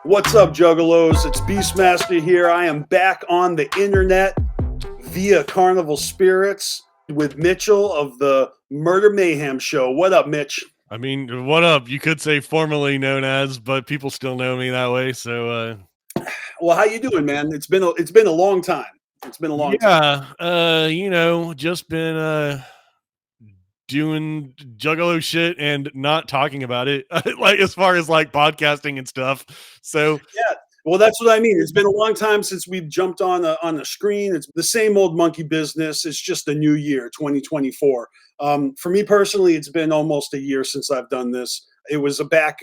What's up, Juggalos? It's Beastmaster here. I am back on the internet via CarnivalSpirits with Mitchell of the Murder Mayhem Show. What up, Mitch? I mean, what up? You could say formerly known as, but people still know me that way. So, Well, how you doing, man? It's been a long time. It's been a long time. yeah, just been doing Juggalo shit and not talking about it, like as far as like podcasting and stuff. So, Yeah. Well, that's what I mean. It's been a long time since we've jumped on the screen. It's the same old monkey business. It's just a new year, 2024. For me personally, it's been almost a year since I've done this. It was back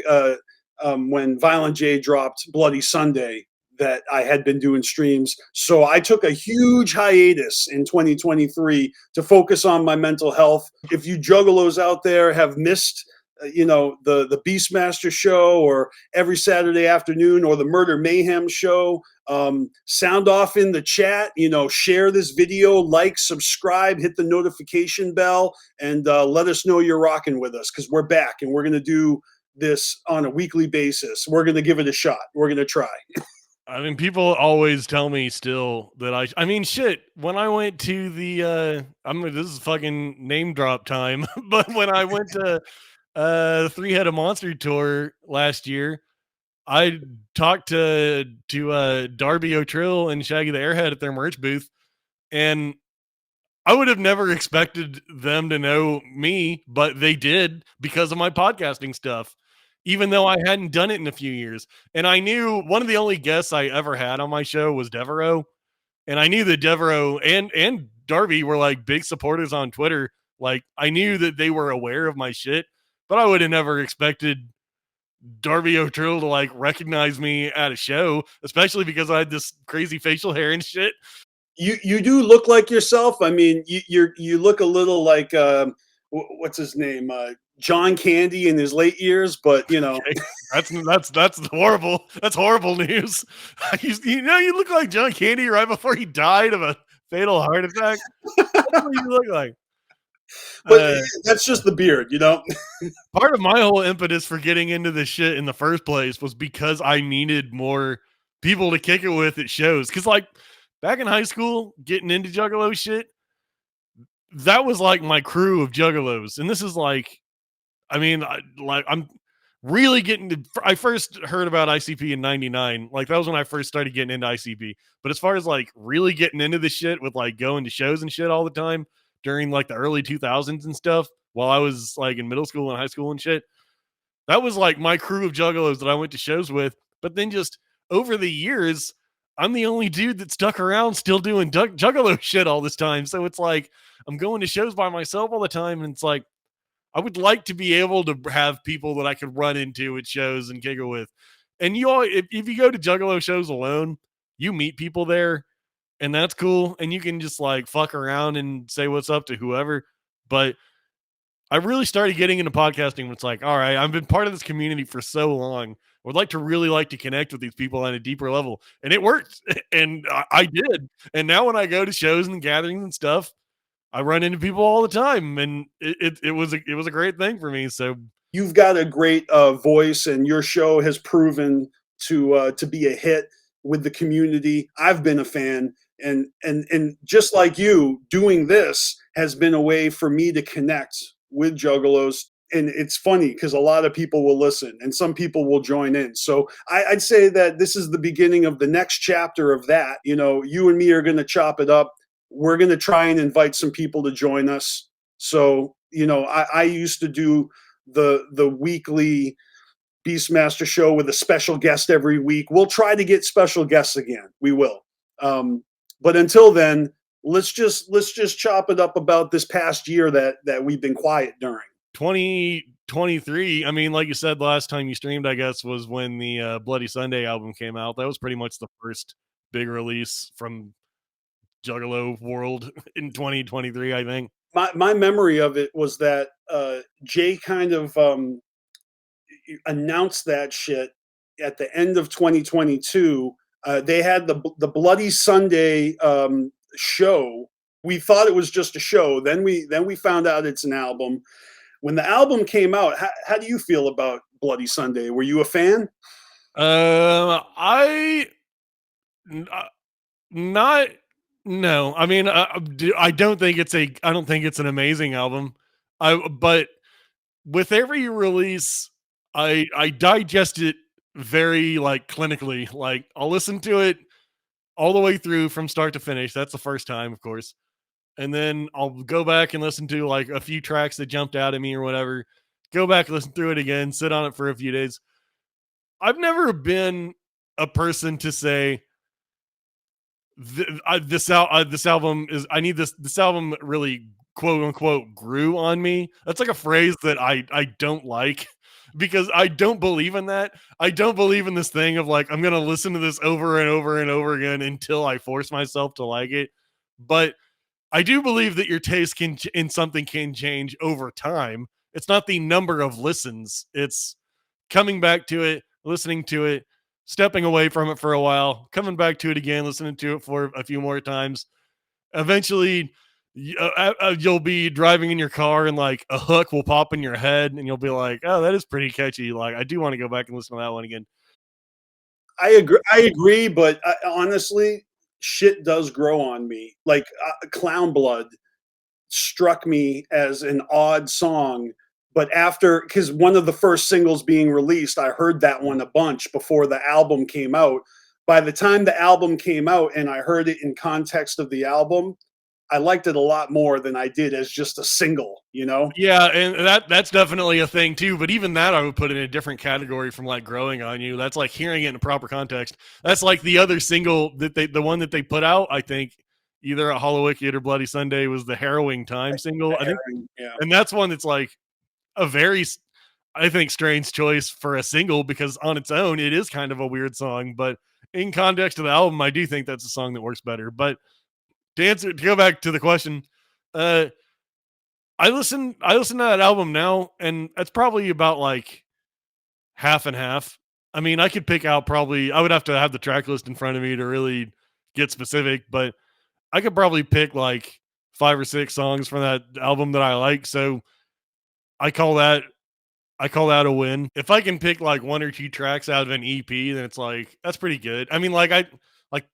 when Violent J dropped Bloody Sunday that I had been doing streams. So I took a huge hiatus in 2023 to focus on my mental health. If you juggalos out there have missed the Beastmaster show or every Saturday afternoon or the Murder Mayhem show, sound off in the chat, share this video, like, subscribe, hit the notification bell, and let us know you're rocking with us, because we're back and we're going to do this on a weekly basis. We're going to give it a shot. We're going to try. I mean, people always tell me still that I mean, shit, when I went to this is fucking name drop time, but when I went to the Three-Headed Monster tour last year, I talked to Darby O'Trill and Shaggy the Airhead at their merch booth, and I would have never expected them to know me, but they did because of my podcasting stuff, even though I hadn't done it in a few years. And I knew one of the only guests I ever had on my show was Devereaux, and I knew that Devereaux and Darby were like big supporters on Twitter. Like, I knew that they were aware of my shit, but I would have never expected Darby O'Trill to like recognize me at a show, especially because I had this crazy facial hair and shit. You do look like yourself. I mean, you look a little like what's his name, John Candy in his late years, but Okay. That's horrible. That's horrible news. You look like John Candy right before he died of a fatal heart attack. That's what you look like. But that's just the beard, Part of my whole impetus for getting into this shit in the first place was because I needed more people to kick it with at shows. Because like back in high school, getting into Juggalo shit, that was like my crew of Juggalos, and this is like, I mean, I'm really getting to. I first heard about ICP in '99. Like that was when I first started getting into ICP. But as far as like really getting into this shit with like going to shows and shit all the time during like the early 2000s and stuff, while I was like in middle school and high school and shit, that was like my crew of Juggalos that I went to shows with. But then just over the years, I'm the only dude that stuck around still doing Juggalo shit all this time. So it's like I'm going to shows by myself all the time, and it's like I would like to be able to have people that I could run into at shows and giggle with. And you all, if you go to Juggalo shows alone, you meet people there, and that's cool. And you can just like fuck around and say what's up to whoever. But I really started getting into podcasting when it's like, all right, I've been part of this community for so long. I would like to connect with these people on a deeper level. And it worked. And I did. And now when I go to shows and gatherings and stuff, I run into people all the time, and it was a great thing for me. So you've got a great voice, and your show has proven to be a hit with the community. I've been a fan, and just like you, doing this has been a way for me to connect with Juggalos. And it's funny because a lot of people will listen and some people will join in. So I'd say that this is the beginning of the next chapter of that. You and me are going to chop it up. We're going to try and invite some people to join us. So, I used to do the weekly Beastmaster show with a special guest every week. We'll try to get special guests again. We will. But until then, let's just chop it up about this past year that we've been quiet during. 2023. I mean, like you said, last time you streamed, I guess, was when the Bloody Sunday album came out. That was pretty much the first big release from Juggalo world in 2023, I think. My memory of it was that Jay kind of announced that shit at the end of 2022. They had the Bloody Sunday show. We thought it was just a show. Then we found out it's an album. When the album came out, how do you feel about Bloody Sunday? Were you a fan? I n- not no. I mean, I don't think it's a. I don't think it's an amazing album. But with every release, I digest it very like clinically. Like I'll listen to it all the way through from start to finish. That's the first time, of course. And then I'll go back and listen to like a few tracks that jumped out at me or whatever. Go back, listen through it again, sit on it for a few days. I've never been a person to say this album is I need this album really quote unquote grew on me. That's like a phrase that I don't like because I don't believe in that. I don't believe in this thing of like I'm gonna listen to this over and over and over again until I force myself to like it. But I do believe that your taste in something can change over time. It's not the number of listens. It's coming back to it, listening to it, stepping away from it for a while, coming back to it again, listening to it for a few more times. Eventually, you'll be driving in your car and like a hook will pop in your head and you'll be like, oh, that is pretty catchy. Like, I do want to go back and listen to that one again. I agree, but honestly, shit does grow on me. Like Clown Blood struck me as an odd song, but after because one of the first singles being released, I heard that one a bunch before the album came out. By the time the album came out and I heard it in context of the album, I liked it a lot more than I did as just a single, you know? Yeah, and that's definitely a thing too. But even that, I would put in a different category from like growing on you. That's like hearing it in a proper context. That's like the other single that the one that they put out. I think either at Hollow Wicked or Bloody Sunday was the Harrowing Time single. I think, Yeah. and that's one that's like a very, I think, strange choice for a single because on its own it is kind of a weird song, but in context of the album, I do think that's a song that works better. But to go back to the question, uh I listen to that album now, and that's probably about like half and half. I mean, I could pick out probably I would have to have the track list in front of me to really get specific, but I could probably pick like 5 or 6 songs from that album that I like. So I call that I call that a win. If I can pick like 1 or 2 tracks out of an EP, then it's like that's pretty good. I mean, like I like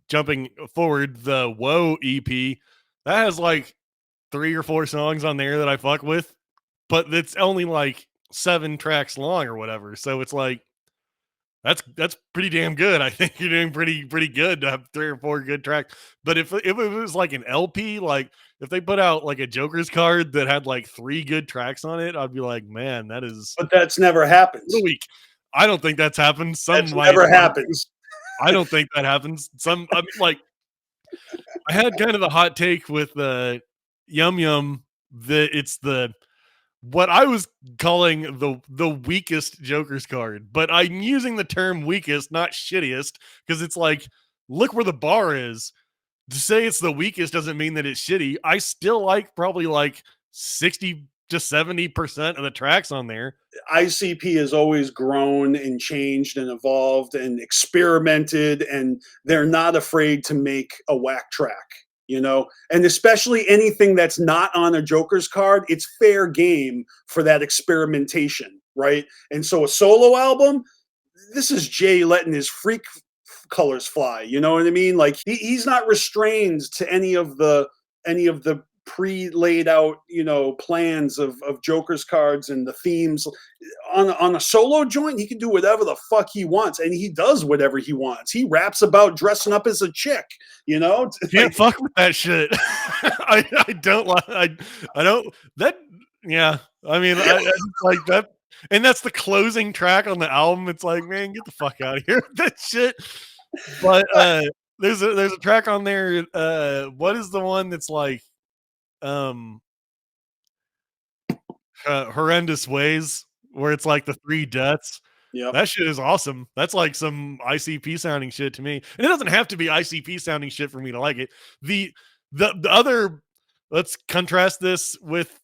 jumping forward the Whoa EP that has like 3 or 4 songs on there that I fuck with, but it's only like 7 tracks long or whatever. So it's like that's pretty damn good. I think you're doing pretty good to have 3 or 4 good tracks. But if it was like an LP, like if they put out like a Joker's card that had like 3 good tracks on it, I'd be like, man, that is But that's never a happens. week. I don't think that's happened. Some That's might. never happens. I don't think that happens. Some I mean, like I had kind of the hot take with Yum Yum that it's the what I was calling the weakest Joker's card, but I'm using the term weakest, not shittiest, because it's like, look where the bar is. To say it's the weakest doesn't mean that it's shitty. I still like probably like 60 to 70% of the tracks on there. ICP has always grown and changed and evolved and experimented, and they're not afraid to make a whack track, you know? And especially anything that's not on a Joker's card, it's fair game for that experimentation, right? And so a solo album, this is Jay letting his freak colors fly. You know what I mean? Like he's not restrained to any of the pre-laid out, plans of Joker's cards and the themes. On a solo joint, he can do whatever the fuck he wants, and he does whatever he wants. He raps about dressing up as a chick, you know. Can't fuck with that shit. I don't like I don't that yeah. I mean I just like that and that's the closing track on the album. It's like, man, get the fuck out of here with that shit. But there's a track on there. What is the one that's like um horrendous ways where it's like the 3 deaths? Yep. That shit is awesome. That's like some ICP sounding shit to me. And it doesn't have to be ICP sounding shit for me to like it. The other let's contrast this with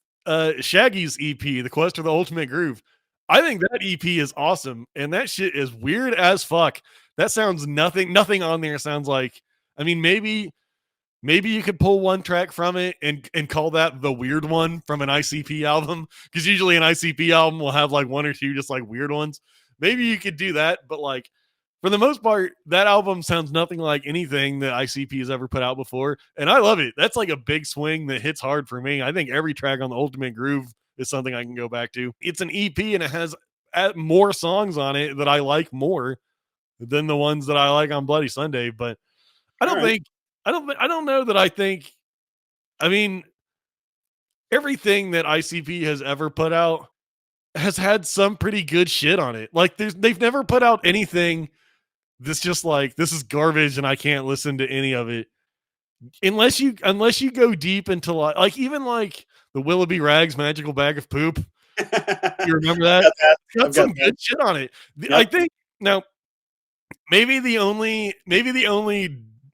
Shaggy's EP, The Quest for the Ultimate Groove. I think that EP is awesome and that shit is weird as fuck. That sounds nothing on there sounds like I mean maybe you could pull one track from it and call that the weird one from an ICP album because usually an ICP album will have like 1 or 2 just like weird ones. maybe you could do that, but like for the most part, that album sounds nothing like anything that ICP has ever put out before, and I love it. That's like a big swing that hits hard for me. I think every track on the Ultimate Groove is something I can go back to. It's an EP and it has more songs on it that I like more than the ones that I like on Bloody Sunday. But I don't All right. think I don't know that I think. I mean, everything that ICP has ever put out has had some pretty good shit on it. Like they've never put out anything that's just like this is garbage and I can't listen to any of it unless you go deep into like even like the Willoughby Rags Magical Bag of Poop. You remember I've that? got that. It's got I've got some that. good shit on it. Yep. I think now maybe the only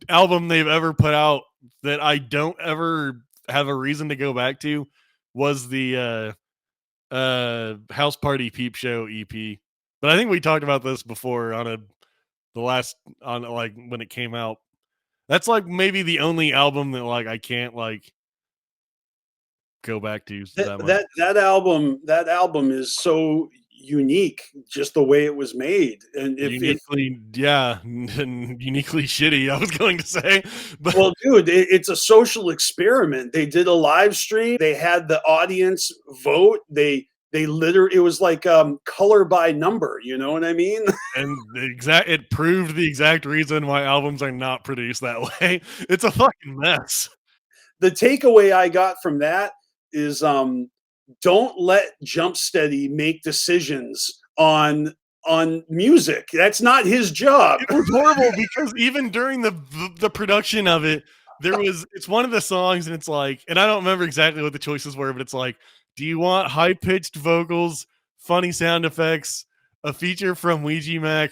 album they've ever put out that I don't ever have a reason to go back to was the House Party Peep Show EP. But I think we talked about this before on like when it came out. That's like maybe the only album that like I can't like go back to that much. That album is so unique, just the way it was made. And if Uniquely, yeah, uniquely shitty, I was going to say. But well, dude, it's a social experiment. They did a live stream. They had the audience vote. They literally, it was like color by number. You know what I mean? and it proved the exact reason why albums are not produced that way. It's a fucking mess. The takeaway I got from that is don't let Jumpsteady make decisions on music. That's not his job. It was horrible because even during the production of it, it's one of the songs and it's like, and I don't remember exactly what the choices were, but it's like, do you want high pitched vocals, funny sound effects, a feature from Ouija Mac,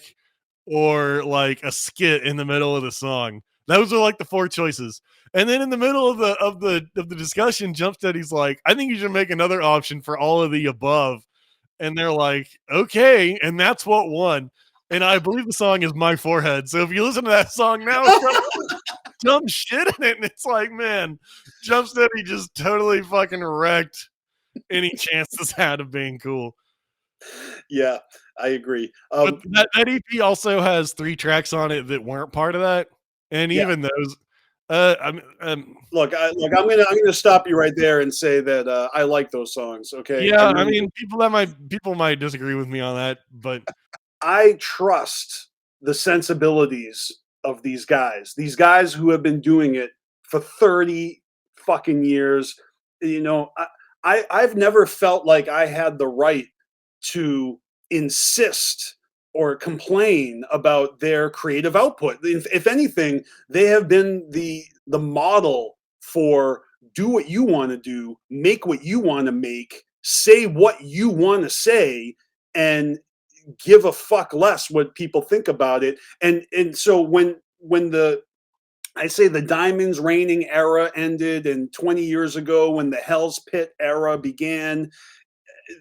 or like a skit in the middle of the song? Those are like the four choices. And then in the middle of the discussion, Jumpsteady's like, I think you should make another option for all of the above. And they're like, okay, and that's what won. And I believe the song is My Forehead. So if you listen to that song now, it's got dumb shit in it. And it's like, man, Jumpsteady just totally fucking wrecked any chance this had of being cool. Yeah, I agree. But that EP also has 3 tracks on it that weren't part of that. And even those, look, I'm gonna stop you right there and say that I like those songs. Okay. Yeah, I mean, people might disagree with me on that, but I trust the sensibilities of these guys who have been doing it for 30 fucking years. You know, I've never felt like I had the right to insist or complain about their creative output. If anything, they have been the model for do what you want to do, make what you want to make, say what you want to say, and give a fuck less what people think about it. And so when the I say the Diamonds Reigning era ended, and 20 years ago when the Hell's Pit era began,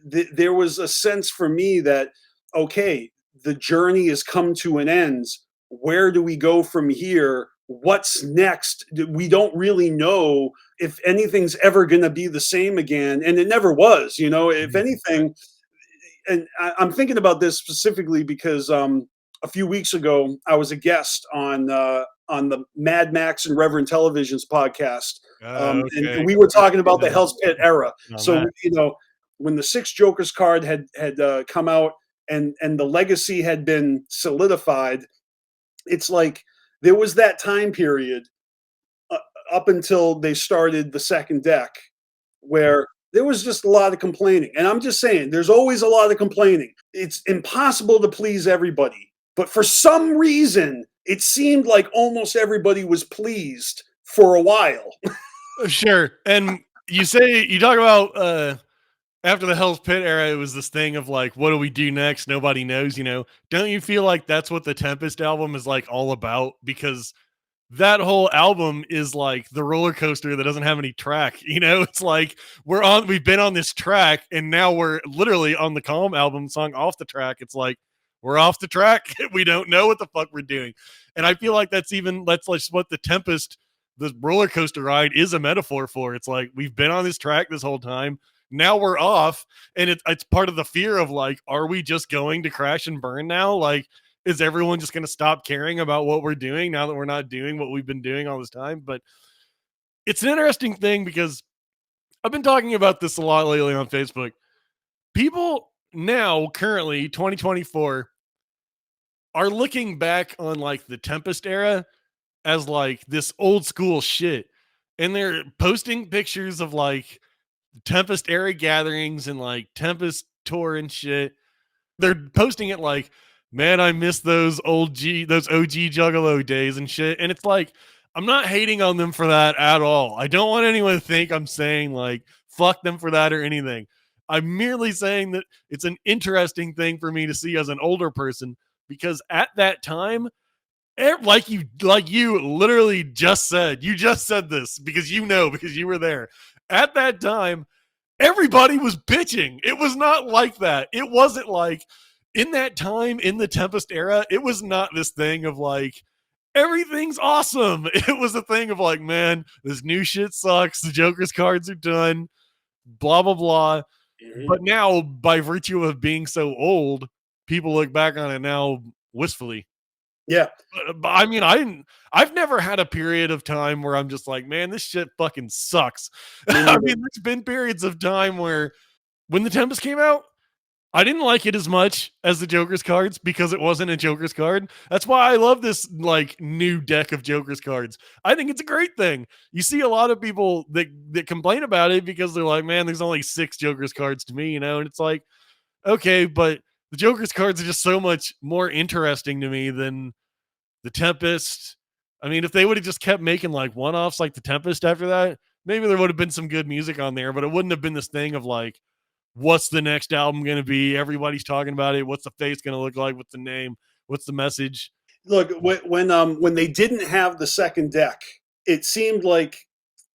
there was a sense for me that, okay, the journey has come to an end. Where do we go from here? What's next? We don't really know if anything's ever going to be the same again. And it never was, you know, if anything. And I'm thinking about this specifically because a few weeks ago, I was a guest on the Mad Max and Reverend Television's podcast. okay. And we were talking about the Hell's Pit era. So, that. you know, when the Six Jokers card had come out and the legacy had been solidified, it's like there was that time period up until they started the second deck where there was just a lot of complaining. And I'm just saying, there's always a lot of complaining. It's impossible to please everybody. But for some reason, it seemed like almost everybody was pleased for a while. Sure. And you talk about after the Hell's Pit era, it was this thing of like, what do we do next? Nobody knows, you know. Don't you feel like that's what the Tempest album is like all about? Because that whole album is like the roller coaster that doesn't have any track. You know, it's like we've been on this track and now we're literally on the Calm album song Off the Track. It's like we're off the track. We don't know what the fuck we're doing. And I feel like that's like what the Tempest, the roller coaster ride is a metaphor for. It's like we've been on this track this whole time. now we're off, and it's part of the fear of like, are we just going to crash and burn now? Like, is everyone just going to stop caring about what we're doing now that we're not doing what we've been doing all this time? But it's an interesting thing because I've been talking about this a lot lately on Facebook. People now, currently 2024, are looking back on like the Tempest era as like this old school shit. And they're posting pictures of like Tempest era gatherings and like Tempest tour and shit. They're posting it like, man, I miss those those OG Juggalo days and shit. And it's like, I'm not hating on them for that at all. I don't want anyone to think I'm saying like, fuck them for that or anything. I'm merely saying that it's an interesting thing for me to see as an older person, because at that time, like you literally just said, you just said this because because you were there. At that time, everybody was bitching. It was not like that. It wasn't like in that time in the Tempest era, it was not this thing of like everything's awesome. It was a thing of like, man, this new shit sucks. The Joker's cards are done, blah, blah, blah. Mhm. But now, by virtue of being so old, people look back on it now wistfully. Yeah. But I mean, I've never had a period of time where I'm just like, man, this shit fucking sucks. I mean, there's been periods of time where when the Tempest came out, I didn't like it as much as the Joker's cards because it wasn't a Joker's card. That's why I love this like new deck of Joker's cards. I think it's a great thing. You see a lot of people that complain about it because they're like, man, there's only 6 Joker's cards to me, and it's like, okay, but the Joker's cards are just so much more interesting to me than the Tempest. I mean, if they would have just kept making like one-offs like the Tempest after that, maybe there would have been some good music on there, but it wouldn't have been this thing of like, what's the next album going to be? Everybody's talking about it. What's the face going to look like? What's the name? What's the message? Look, when they didn't have the second deck, it seemed like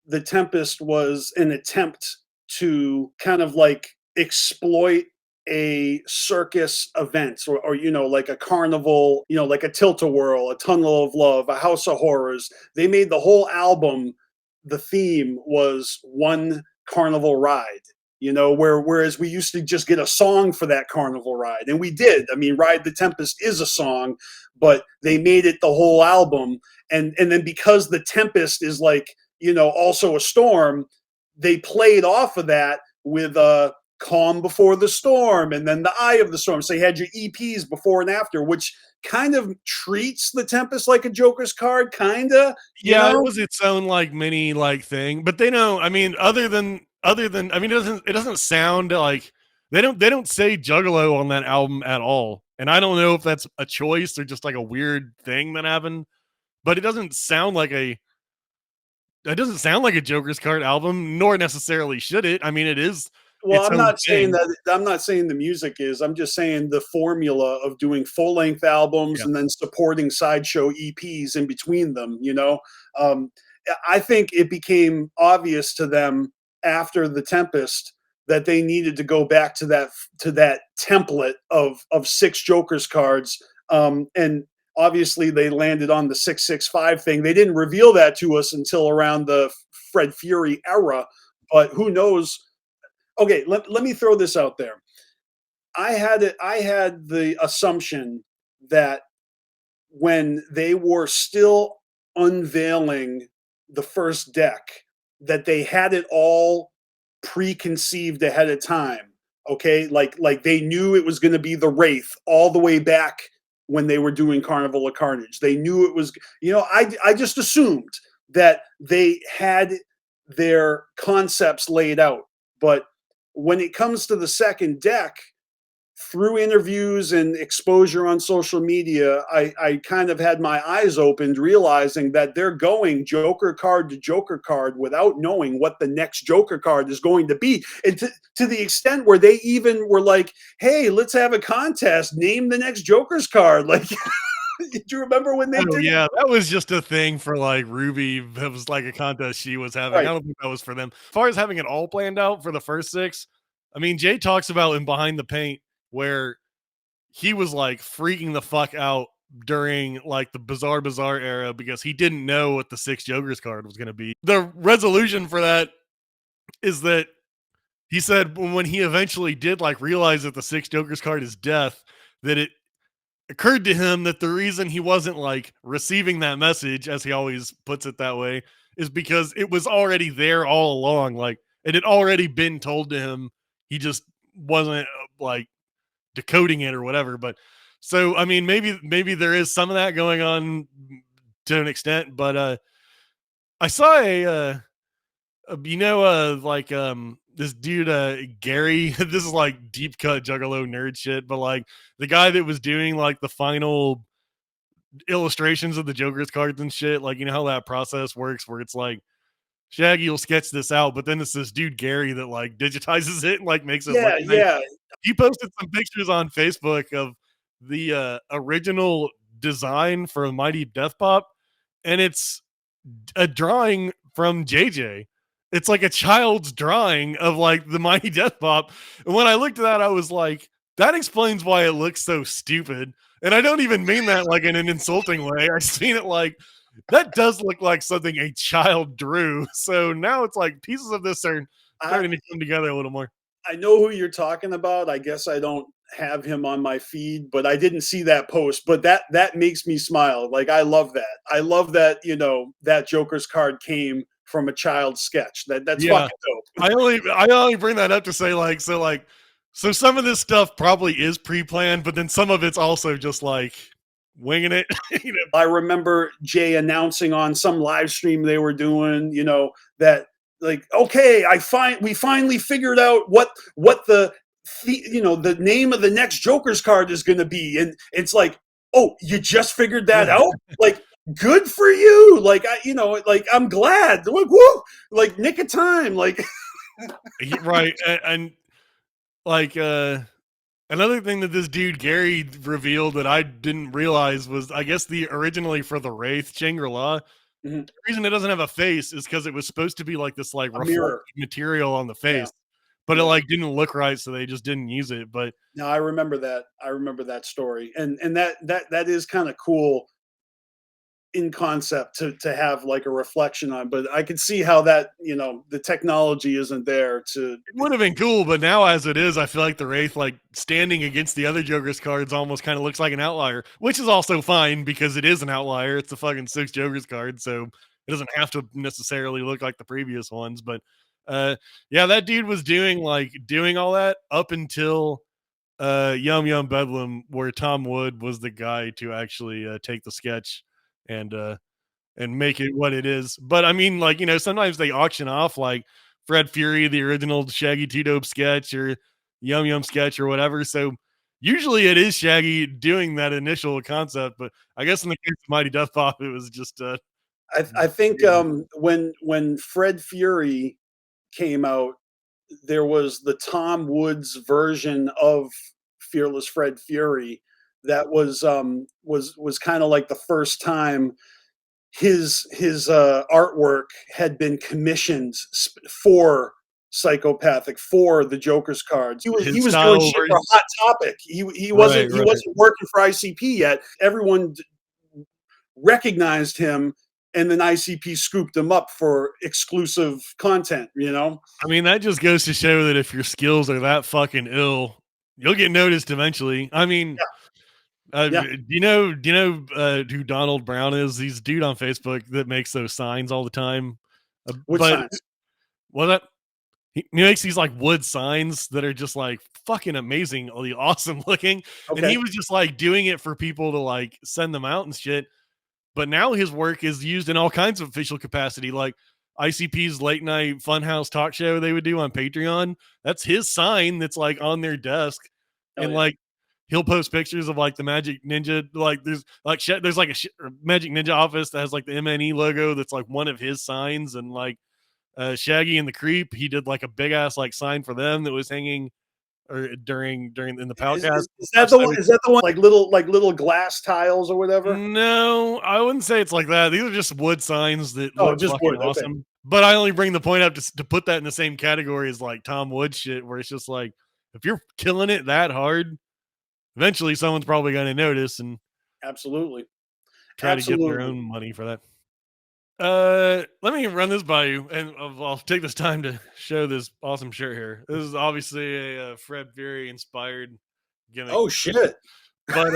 the Tempest was an attempt to kind of like exploit a circus event, or like a carnival, like a tilt-a-whirl, a tunnel of love, a house of horrors. They made the whole album, the theme was one carnival ride, whereas we used to just get a song for that carnival ride, and we did. I mean, Ride the Tempest is a song, but they made it the whole album. And then because the Tempest is like, also a storm, they played off of that with Calm Before the Storm, and then The Eye of the Storm. So you had your EPs before and after, which kind of treats the Tempest like a Joker's card, kind of. Yeah, it was its own like mini like thing, but they know. I mean, other than I mean, it doesn't sound like they don't say Juggalo on that album at all, and I don't know if that's a choice or just like a weird thing that happened, but it doesn't sound like a Joker's card album, nor necessarily should it. I mean, it is Well, its I'm own not saying thing. that. I'm not saying the music is. I'm just saying the formula of doing full-length albums Yeah. and then supporting sideshow EPs in between them. Um, I think it became obvious to them after the Tempest that they needed to go back to that template of 6 Joker's cards, and obviously they landed on the 665 thing. They didn't reveal that to us until around the Fred Fury era, but who knows. Okay, let me throw this out there. I had the assumption that when they were still unveiling the first deck, that they had it all preconceived ahead of time. Okay, like they knew it was going to be the Wraith all the way back when they were doing Carnival of Carnage. They knew it was. I just assumed that they had their concepts laid out, but when it comes to the second deck, through interviews and exposure on social media, I kind of had my eyes opened, realizing that they're going Joker card to Joker card without knowing what the next Joker card is going to be. And to the extent where they even were like, hey, let's have a contest, name the next Joker's card. Like, do you remember when they Oh, did it? yeah, that was just a thing for, like, Ruby. It was like a contest she was having. I Right. don't think that was for them. As far as having it all planned out for the first 6, I mean, Jay talks about in Behind the Paint where he was, like, freaking the fuck out during, like, the Bazaar era because he didn't know what the 6 Jokers card was gonna be. The resolution for that is that he said when he eventually did like realize that the six Joker's card is death, that it occurred to him that the reason he wasn't like receiving that message, as he always puts it that way, is because it was already there all along. Like it had already been told to him. He just wasn't like decoding it or whatever. But so I mean, maybe there is some of that going on to an extent. But I saw like this dude Gary. This is like deep cut Juggalo nerd shit, but like the guy that was doing like the final illustrations of the Joker's cards and shit. Like, you know how that process works where it's like Shaggy will sketch this out, but then it's this dude Gary that like digitizes it and like makes it look Yeah, nice. yeah. He posted some pictures on Facebook of the original design for Mighty Death Pop, and it's a drawing from JJ. It's like a child's drawing of like the Mighty Death Pop. And when I looked at that, I was like, that explains why it looks so stupid. And I don't even mean that like in an insulting way. I seen it like that does look like something a child drew. So now it's like pieces of this are I starting to come together a little more. I know who you're talking about. I guess I don't have him on my feed, but I didn't see that post. But that makes me smile. Like I love that. I love that, that Joker's card came from a child sketch. That's Yeah. fucking dope. I only bring that up to say so some of this stuff probably is pre-planned, but then some of it's also just like winging it. You know? I remember Jay announcing on some live stream they were doing, that like, okay, we finally figured out what the name of the next Joker's card is going to be, and it's like, oh, you just figured that out, like. Good for you, like like I'm glad, like woo, like nick of time, like Right. And like another thing that this dude Gary revealed that I didn't realize was I guess the originally for the Wraith Shangri-La, Mhm. the reason it doesn't have a face is because it was supposed to be like this like A reflective mirror, material on the yeah, face, but it yeah. like didn't look right, so they just didn't use it. But No, I remember that. I remember that story, and that is kind of cool in concept to have like a reflection on. But I can see how that the technology isn't there to. it would have been cool, but now as it is, I feel like the Wraith, like standing against the other Joker's cards, almost kind of looks like an outlier, which is also fine because it is an outlier. It's the fucking six Joker's card, so it doesn't have to necessarily look like the previous ones. But yeah, that dude was doing all that up until Yum Yum Bedlam, where Tom Wood was the guy to actually take the sketch and uh and make it what it is. But I mean, like, sometimes they auction off like Fred Fury, the original Shaggy Two Dope sketch or Yum Yum sketch or whatever. So usually it is Shaggy doing that initial concept. But I guess in the case of Mighty Death Pop, it was just I think when Fred Fury came out, there was the Tom Woods version of Fearless Fred Fury that was kind of like the first time his artwork had been commissioned for Psychopathic, for the Joker's cards. He his was doing style shit for version. Hot Topic. He Right, wasn't he right. wasn't working for ICP yet. Everyone recognized him, and then ICP scooped him up for exclusive content. I mean, that just goes to show that if your skills are that fucking ill, you'll get noticed eventually. I mean, Yeah, do you know who Donald Brown is? He's a dude on Facebook that makes those signs all the time. which But signs? what that he makes these like wood signs that are just like fucking amazingly awesome looking. And he Okay, was just like doing it for people to like send them out and shit. But now his work is used in all kinds of official capacity, like ICP's late night funhouse talk show they would do on Patreon. That's his sign that's like on their desk, hell and yeah. like he'll post pictures of like the Magic Ninja. Like there's like a Magic Ninja office that has like the MNE logo that's like one of his signs, and like Shaggy and the Creep, he did like a big ass like sign for them that was hanging or during in the podcast. Is that the one? Is that the one like little glass tiles or whatever? No, I wouldn't say it's like that. These are just wood signs that Oh, look just fucking wood. Okay, awesome. But I only bring the point up to put that in the same category as like Tom Wood shit, where it's just like if you're killing it that hard, eventually someone's probably going to notice and absolutely, try to get their absolutely. own money for that. Let me run this by you, and I'll take this time to show this awesome shirt here. This is obviously a Fred Fury inspired gimmick, Oh shit! but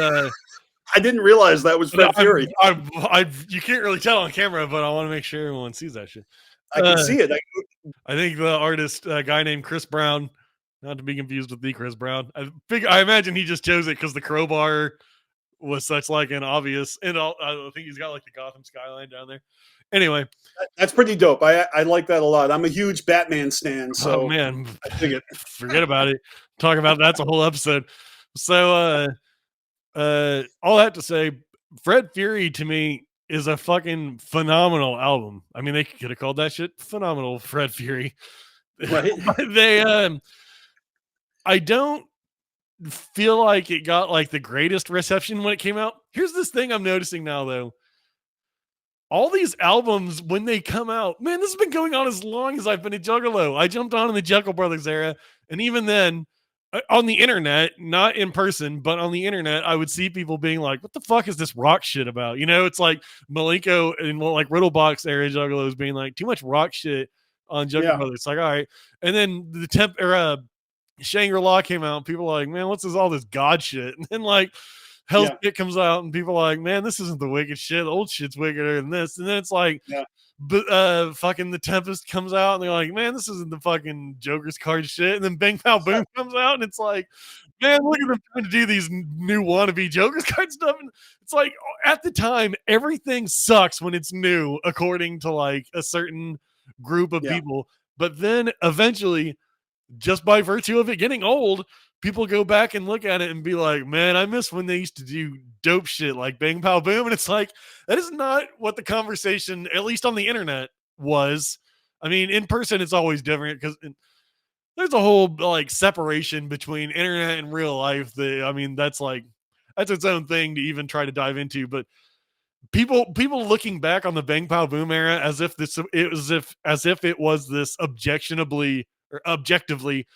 I didn't realize that was Fred Fury. You can't really tell on camera, but I want to make sure everyone sees that shit. I can see it. I think the artist, a guy named Chris Brown, not to be confused with the Chris Brown. I imagine he just chose it because the crowbar was such like an obvious, and I think he's got like the Gotham skyline down there. Anyway, that's pretty dope. I like that a lot. I'm a huge Batman stan, so oh man, I dig it. Forget about it. Talk about that's a whole episode. So, all that to say, Fred Fury to me is a fucking phenomenal album. I mean, they could have called that shit phenomenal Fred Fury. Right? They, I don't feel like it got like the greatest reception when it came out. Here's this thing I'm noticing now, though. All these albums, when they come out, man, this has been going on as long as I've been a Juggalo. I jumped on in the Juggalo Brothers era, and even then, on the internet, not in person, but on the internet, I would see people being like, "What the fuck is this rock shit about?" You know, it's like Malenko and like Riddlebox era Juggalos being like, "Too much rock shit on Juggalo Brothers." It's like, all right, and then the Shangri-La came out, and people are like, "Man, what's all this God shit?" And then like Hell's Pit comes out, and people are like, "Man, this isn't the wicked shit. The old shit's wickeder than this." And then it's like, but fucking The Tempest comes out, and they're like, "Man, this isn't the fucking Joker's card shit." And then Bang Pow Boom comes out, and it's like, "Man, look at them trying to do these new wannabe Joker's card stuff." And it's like, at the time, everything sucks when it's new, according to like a certain group of people. But then eventually, just by virtue of it getting old, people go back and look at it and be like, "Man, I miss when they used to do dope shit like Bang Pow Boom." And it's like, that is not what the conversation, at least on the internet, was. I mean, in person, it's always different because there's a whole like separation between internet and real life. I mean, that's its own thing to even try to dive into. But people looking back on the Bang Pow Boom era as if it was this objectively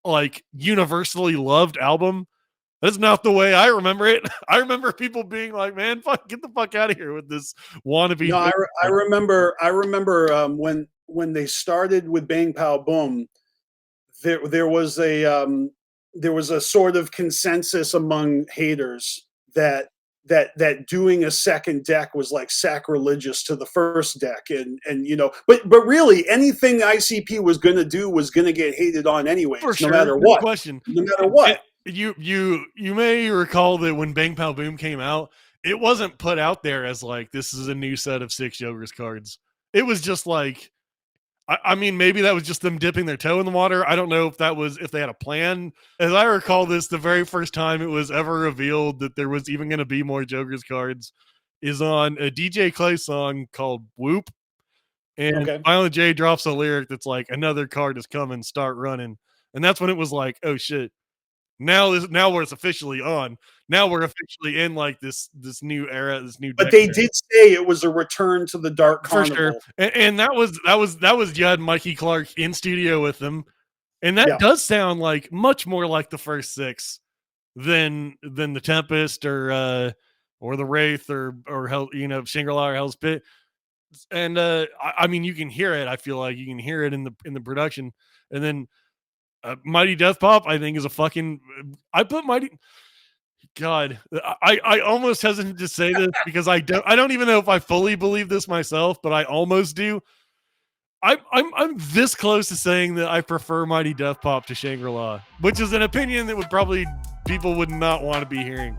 like universally loved album. That's not the way I remember it. I remember people being like, "Man, fuck, get the fuck out of here with this wannabe." No, I remember when they started with Bang Pow Boom, there was a sort of consensus among haters that doing a second deck was like sacrilegious to the first deck, and you know, but really anything ICP was going to do was going to get hated on anyway, no matter what. Question. No matter what. You may recall that when Bang Pow Boom came out, it wasn't put out there as like, this is a new set of 6 Joker's cards. It was just like, I mean, maybe that was just them dipping their toe in the water. I don't know if they had a plan. As I recall this, the very first time it was ever revealed that there was even going to be more Joker's cards is on a DJ Clay song called Whoop. And Violent J drops a lyric that's like, "Another card is coming, start running." And that's when it was like, oh shit. Now where it's officially on. Now we're officially in like this new era, this new. But they did say it was a return to the Dark Carnival. For sure. And that was you had Mikey Clark in studio with them, and that does sound like much more like the first 6 than the Tempest or the Wraith or Hell, you know, Shangri-La or Hell's Pit. And I mean, you can hear it. I feel like you can hear it in the production, and then. Mighty Death Pop, I think, is a fucking. I put Mighty. God, I almost hesitant to say this because I don't even know if I fully believe this myself, but I almost do. I'm this close to saying that I prefer Mighty Death Pop to Shangri-La, which is an opinion that people would not want to be hearing.